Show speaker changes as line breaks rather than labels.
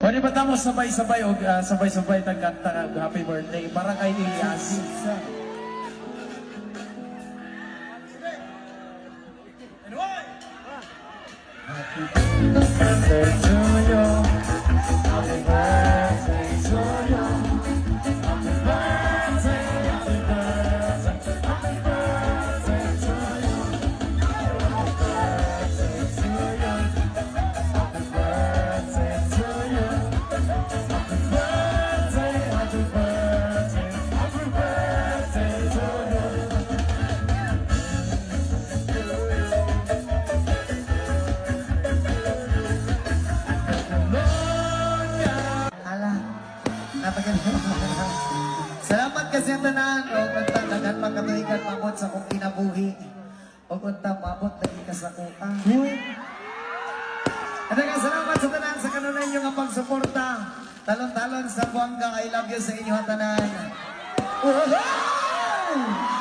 Pwede ba tamo sabay-sabay o sabay-sabay tagkanta happy birthday para kay Elias? Happy birthday to you. Happy birthday to you. Happy birthday, happy birthday, happy birthday to you. Happy birthday to you. Happy birthday to you. Happy birthday, happy birthday, happy birthday to you.
Ala, napagaling. Salamat kasi ang tanan. O kunta, dagan makatuigan mamot sa kong kinabuhi. O kunta, mamot lagi ka sa kuta. At dagan salamat sa tanan sa kanunan nyo nga pagsuporta. Talon-talon sa buwangga. I love you sa inyo tanan. Woohoo!